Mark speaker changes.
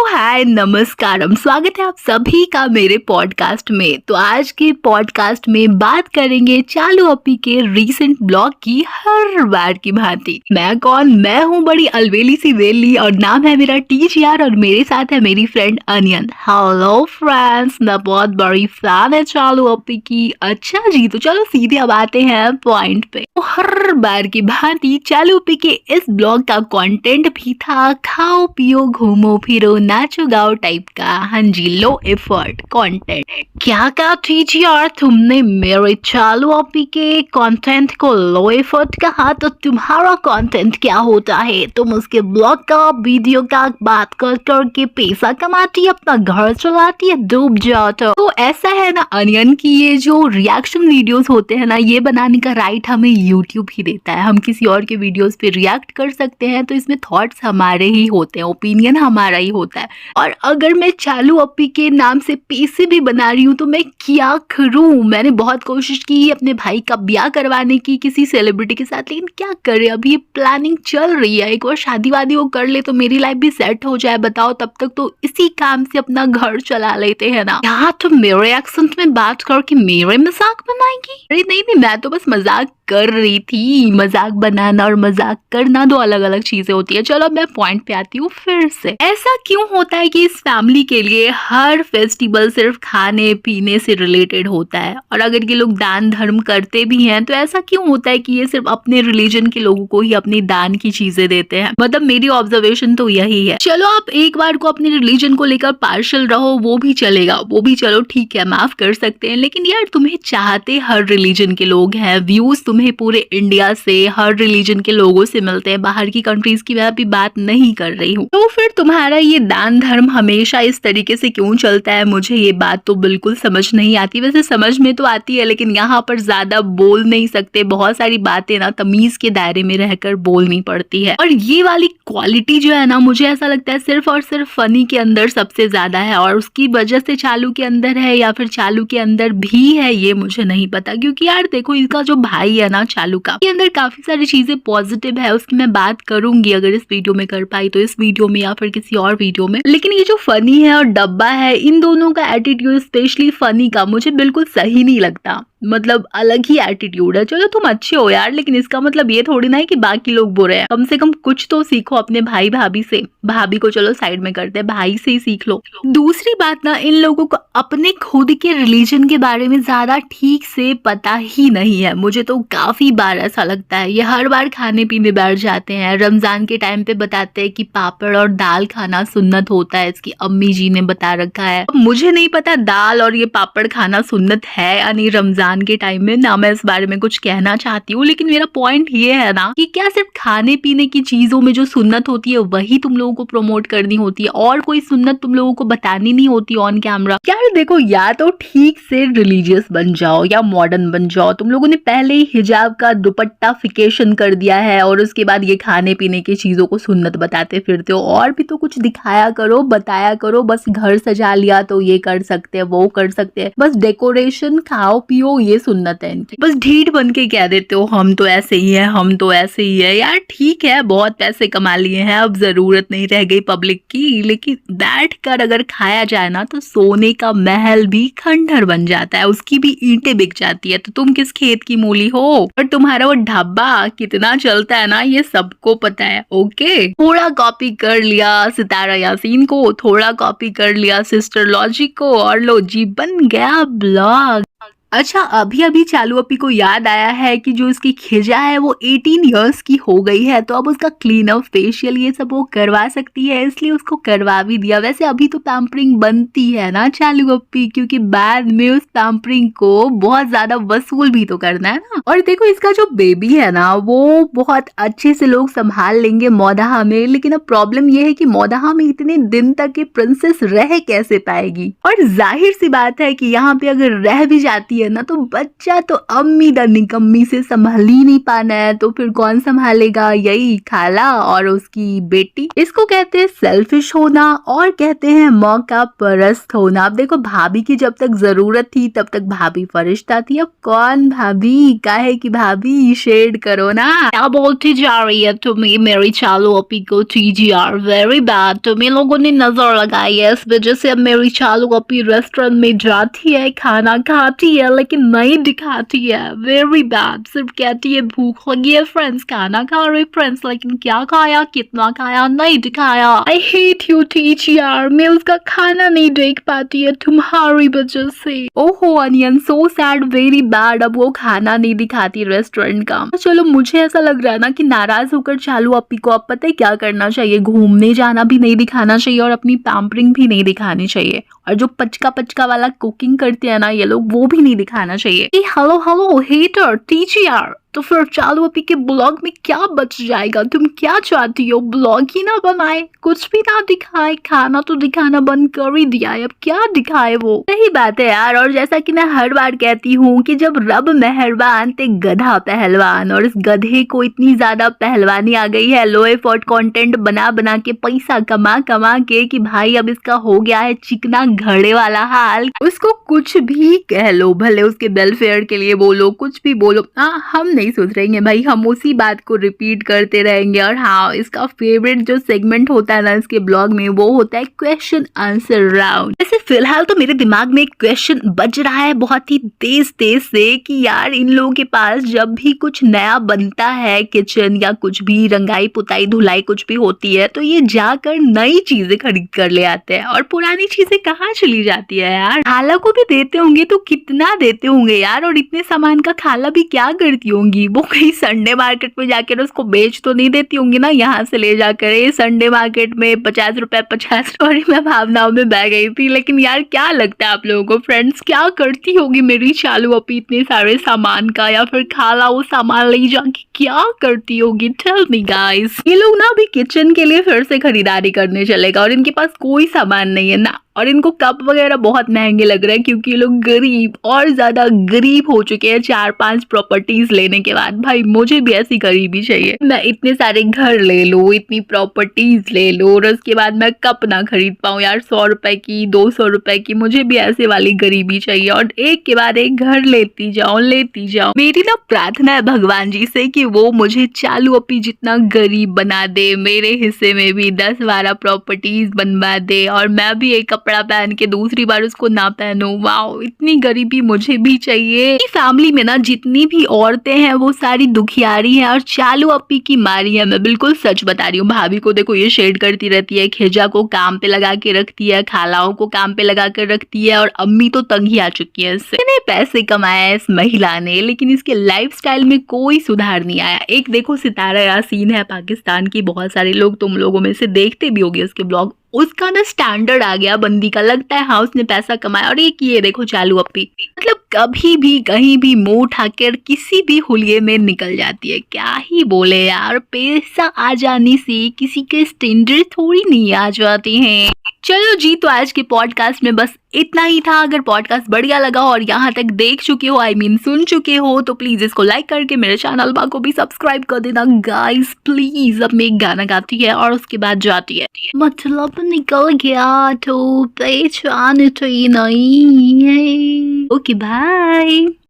Speaker 1: हाय नमस्कारम, स्वागत है आप सभी का मेरे पॉडकास्ट में। तो आज के पॉडकास्ट में बात करेंगे चालू अपी के रीसेंट ब्लॉग की हर बार की भांति। मैं हूँ बड़ी अलबेली सी वेली और नाम है मेरा टीजीआर और मेरे साथ है मेरी फ्रेंड अनियन। हेलो फ्रेंड्स, मैं बहुत बड़ी फैन है चालू अपी की। अच्छा जी, तो चलो सीधे अब आते हैं पॉइंट पे। तो हर बार की भांति चालू अपी के इस ब्लॉग का कंटेंट भी था खाओ पियो घूमो फिरो नाचो गाओ टाइप का। हाँ जी, लो एफर्ट कंटेंट। क्या कहा थी यार तुमने मेरे चालू अपी के कंटेंट को लो एफर्ट कहा? तो तुम्हारा कंटेंट क्या होता है? तुम उसके ब्लॉग का वीडियो का बात कर करके पैसा कमाती है, अपना घर चलाती है, डूब जाओ। तो ऐसा है ना अनियन की ये जो रिएक्शन वीडियोस होते हैं ना, ये बनाने का राइट हमें यूट्यूब ही देता है। हम किसी और के वीडियोस पे रिएक्ट कर सकते हैं, तो इसमें थॉट्स हमारे ही होते हैं, ओपिनियन हमारा ही होता है। और अगर मैं चालू अपी के नाम से पैसे भी बना रही हूँ तो मैं क्या करूँ? मैंने बहुत कोशिश की अपने भाई का ब्याह करवाने की किसी सेलिब्रिटी के साथ, लेकिन क्या करे, अभी ये प्लानिंग चल रही है। एक बार शादी वादी वो कर ले तो मेरी लाइफ भी सेट हो जाए। बताओ, तब तक तो इसी काम से अपना घर चला लेते हैं ना। यहाँ तो मेरे एक्सेंट में बात करके मेरे मजाक बनाएंगी? अरे नहीं, मैं तो बस मजाक कर रही थी। मजाक बनाना और मजाक करना दो अलग अलग चीजें होती है। चलो मैं पॉइंट पे आती हूँ फिर से। ऐसा क्यों होता है कि इस फैमिली के लिए हर फेस्टिवल सिर्फ खाने पीने से रिलेटेड होता है? और अगर ये लोग दान धर्म करते भी हैं तो ऐसा क्यों होता है कि ये सिर्फ अपने रिलीजन के लोगों को ही अपनी दान की चीजें देते हैं? मतलब मेरी ऑब्जर्वेशन तो यही है। चलो आप एक बार को अपने रिलीजन को लेकर पार्शल रहो, वो भी चलेगा, वो भी चलो ठीक है, माफ कर सकते हैं। लेकिन यार तुम्हें चाहते हर रिलीजन के लोग हैं, व्यूज तुम्हें पूरे इंडिया से हर रिलीजन के लोगों से मिलते हैं। बाहर की कंट्रीज की मैं भी बात नहीं कर रही हूँ। तो फिर तुम्हारा ये दान धर्म हमेशा इस तरीके से क्यों चलता है? मुझे ये बात तो बिल्कुल समझ नहीं आती। वैसे समझ में तो आती है, लेकिन यहाँ पर ज्यादा बोल नहीं सकते। बहुत सारी बातें ना तमीज के दायरे में रहकर बोलनी पड़ती है। और ये वाली क्वालिटी जो है ना, मुझे ऐसा लगता है सिर्फ और सिर्फ फनी के अंदर सबसे ज्यादा है, और उसकी वजह से चालू के अंदर है या फिर चालू के अंदर भी है, ये मुझे नहीं पता। क्योंकि यार देखो, इसका जो भाई है ना चालू का, के अंदर काफी सारी चीजें पॉजिटिव है, उसकी मैं बात करूंगी अगर इस वीडियो में कर पाई तो, इस वीडियो में या फिर किसी और वीडियो में। लेकिन ये जो फनी है और डब्बा है, इन दोनों का एटीट्यूड, स्पेशली फनी का, मुझे बिल्कुल सही नहीं लगता। मतलब अलग ही एटीट्यूड है। चलो तुम अच्छे हो यार, लेकिन इसका मतलब ये थोड़ी ना है कि बाकी लोग बुरे हैं। कम से कम कुछ तो सीखो अपने भाई भाभी से। भाभी को चलो साइड में करते हैं, भाई से ही सीख लो। दूसरी बात ना, इन लोगों को अपने खुद के रिलीजन के बारे में ज्यादा ठीक से पता ही नहीं है। मुझे तो काफी बार ऐसा लगता है। ये हर बार खाने पीने बैठ जाते हैं, रमजान के टाइम पे बताते हैं कि पापड़ और दाल खाना सुन्नत होता है, इसकी अम्मी जी ने बता रखा है। मुझे नहीं पता दाल और ये पापड़ खाना सुन्नत है यानी रमजान के टाइम में, ना मैं इस बारे में कुछ कहना चाहती हूँ। लेकिन मेरा पॉइंट ये है ना कि क्या सिर्फ खाने पीने की चीजों में जो सुन्नत होती है वही तुम लोगों को प्रमोट करनी होती है, और कोई सुन्नत तुम लोगों को बतानी नहीं होती ऑन कैमरा? यार देखो, या तो ठीक से रिलीजियस बन जाओ या मॉडर्न बन जाओ। तुम लोगों ने पहले ही हिजाब का दुपट्टाफिकेशन कर दिया है और उसके बाद ये खाने पीने की चीजों को सुन्नत बताते फिरते हो। और भी तो कुछ दिखाया करो, बताया करो। बस घर सजा लिया तो ये कर सकते हैं, वो कर सकते हैं, बस डेकोरेशन खाओ पियो ये सुन्नत है इनकी। बस ढीठ बन के कह देते हो हम तो ऐसे ही है, हम तो ऐसे ही है। यार ठीक है, बहुत पैसे कमा लिए हैं, अब जरूरत नहीं रह गई पब्लिक की। लेकिन बैठ कर अगर खाया जाए ना तो सोने का महल भी खंडहर बन जाता है, उसकी भी ईंटें बिक जाती है। तो तुम किस खेत की मूली हो? और तुम्हारा वो ढाबा कितना चलता है ना, ये सबको पता है। ओके, थोड़ा कॉपी कर लिया सितारा यासीन को, थोड़ा कॉपी कर लिया सिस्टर लॉजिक को, और लो जी बन गया ब्लॉग। अच्छा, अभी अभी चालू अपी को याद आया है कि जो इसकी खिजा है वो 18 इयर्स की हो गई है, तो अब उसका क्लीन अप फेशियल ये सब वो करवा सकती है, इसलिए उसको करवा भी दिया। वैसे अभी तो पैम्परिंग बनती है ना चालू अपी, क्योंकि बाद में उस पैम्परिंग को बहुत ज्यादा वसूल भी तो करना है ना। और देखो, इसका जो बेबी है ना वो बहुत अच्छे से लोग संभाल लेंगे मौदाहा में। लेकिन अब प्रॉब्लम ये है कि मौदाहा में इतने दिन तक ये प्रिंसेस रह कैसे पाएगी? और जाहिर सी बात है कि यहाँ पे अगर रह भी जाती जाती है ना तो बच्चा तो अम्मी द निकम्मी से संभाल ही नहीं पाना है, तो फिर कौन संभालेगा? यही खाला और उसकी बेटी। इसको कहते हैं सेल्फिश होना और कहते हैं मौका परस्त होना। अब देखो, भाभी की जब तक जरूरत थी तब तक भाभी फरिश्ता थी, अब कौन भाभी? काहे की भाभी? शेड करो ना। क्या बोलती जा रही है तुम्हें मेरी चालू अपी को? TGR very bad. तुम्हें लोगों ने नजर लगाई है, इस वजह से अब मेरी चालू अपी रेस्टोरेंट में जाती है, खाना खाती है लेकिन नहीं दिखाती है। Very bad. सिर्फ कहती है भूख लगी है फ्रेंड्स, खाना खा रहे फ्रेंड्स, लेकिन क्या खाया, कितना खाया, नहीं दिखाया। I hate you TGR। मैं उसका खाना नहीं देख पाती है तुम्हारी वजह से। ओहो onion, so sad, very bad. अब वो खाना नहीं दिखाती रेस्टोरेंट का। चलो, मुझे ऐसा लग रहा है ना कि नाराज होकर चालू अपी को अब पता है क्या करना चाहिए? घूमने जाना भी नहीं दिखाना चाहिए और अपनी पैम्परिंग भी नहीं दिखानी चाहिए, और जो पचका पचका वाला कुकिंग करते हैं ना ये लोग, वो भी नहीं दिखाना चाहिए। हेलो हेलो हेटर TGR, तो फिर चालू अपी के ब्लॉग में क्या बच जाएगा? तुम क्या चाहती हो? ब्लॉग ही ना बनाए, कुछ भी ना दिखाए, खाना तो दिखाना बंद कर ही दिया है, अब क्या दिखाए वो? सही बात है यार। और जैसा कि मैं हर बार कहती हूँ कि जब रब मेहरबान ते गधा पहलवान, और इस गधे को इतनी ज्यादा पहलवानी आ गई है लो एफर्ट कंटेंट बना बना के, पैसा कमा कमा के, कि भाई अब इसका हो गया है चिकना घड़े वाला हाल। उसको कुछ भी कह लो, भले उसके वेलफेयर के लिए बोलो, कुछ भी बोलो, हम नहीं सुधरेंगे भाई, हम उसी बात को रिपीट करते रहेंगे। और हाँ, इसका फेवरेट जो सेगमेंट होता है ना इसके ब्लॉग में, वो होता है क्वेश्चन आंसर राउंड। वैसे फिलहाल तो मेरे दिमाग में एक क्वेश्चन बज रहा है बहुत ही तेज तेज से, कि यार इन लोगों के पास जब भी कुछ नया बनता है किचन या कुछ भी रंगाई पुताई धुलाई कुछ भी होती है, तो ये जाकर नई चीजें खरीद कर ले आते हैं, और पुरानी चीजें कहाँ चली जाती है यार? खाला को भी देते होंगे तो कितना देते होंगे यार, और इतने सामान का खाला भी क्या करती होंगी? वो कहीं संडे मार्केट में जाकर उसको बेच तो नहीं देती होंगी ना, यहाँ से ले जाकर। ये संडे मार्केट में 50 रुपए 50। सॉरी, मैं भावनाओं में बह गई थी। लेकिन यार क्या लगता है आप लोगों को फ्रेंड्स, क्या करती होगी मेरी चालू अपी इतने सारे सामान का? या फिर खाला वो सामान ले जाके क्या करती होगी? Tell me guys. ये लोग ना अभी किचन के लिए फिर से खरीदारी करने चलेगा, और इनके पास कोई सामान नहीं है ना, और इनको कप वगैरह बहुत महंगे लग रहे हैं क्योंकि ये लोग गरीब और ज्यादा गरीब हो चुके हैं 4-5 प्रॉपर्टीज लेने के बाद। भाई मुझे भी ऐसी गरीबी चाहिए, मैं इतने सारे घर ले लूं, इतनी प्रॉपर्टीज ले लूं, और उसके बाद मैं कप ना खरीद पाऊं यार 100 रुपए की 200 रुपए की। मुझे भी ऐसे वाली गरीबी चाहिए, और एक के बाद एक घर लेती जाऊं लेती जाऊं। मेरी ना प्रार्थना है भगवान जी से कि वो मुझे चालू अपी जितना गरीब बना दे, मेरे हिस्से में भी 10-12 प्रॉपर्टीज बनवा दे, और मैं भी एक कपड़ा पहन के दूसरी बार उसको ना पहनूं। वाओ, इतनी गरीबी मुझे भी चाहिए। फैमिली में ना जितनी भी औरतें हैं वो सारी दुखियारी हैं, और चालू अपी की मारी है। मैं बिल्कुल सच बता रही हूँ। भाभी को देखो ये शेड करती रहती है, खिजा को काम पे लगा के रखती है, खालाओं को काम पे लगा कर रखती है, और अम्मी तो तंग ही आ चुकी है इससे। इतने पैसे कमाए इस महिला ने, लेकिन इसके लाइफस्टाइल में कोई सुधार नहीं आया। एक देखो सितारा यासीन है पाकिस्तान की, बहुत सारे लोग तुम लोगों में से देखते भी होगे उसके ब्लॉग। उसका ना स्टैंडर्ड आ गया बंदी का, लगता है हाँ उसने पैसा कमाया। और ये देखो चालू अपी, मतलब कभी भी कहीं भी मुंह उठाकर किसी भी हुलिये में निकल जाती है। क्या ही बोले यार, पैसा आ जाने से किसी के स्टैंडर्ड थोड़ी नहीं आ जाते हैं। चलो जी, तो आज के पॉडकास्ट में बस इतना ही था। अगर पॉडकास्ट बढ़िया लगा और यहाँ तक देख चुके हो, सुन चुके हो, तो प्लीज इसको लाइक करके मेरे चैनल को भी सब्सक्राइब कर देना गाइस प्लीज। अब मैं एक गाना गाती है और उसके बाद जाती है, मतलब निकल गया तो पहचान तो नहीं है। Okay bye.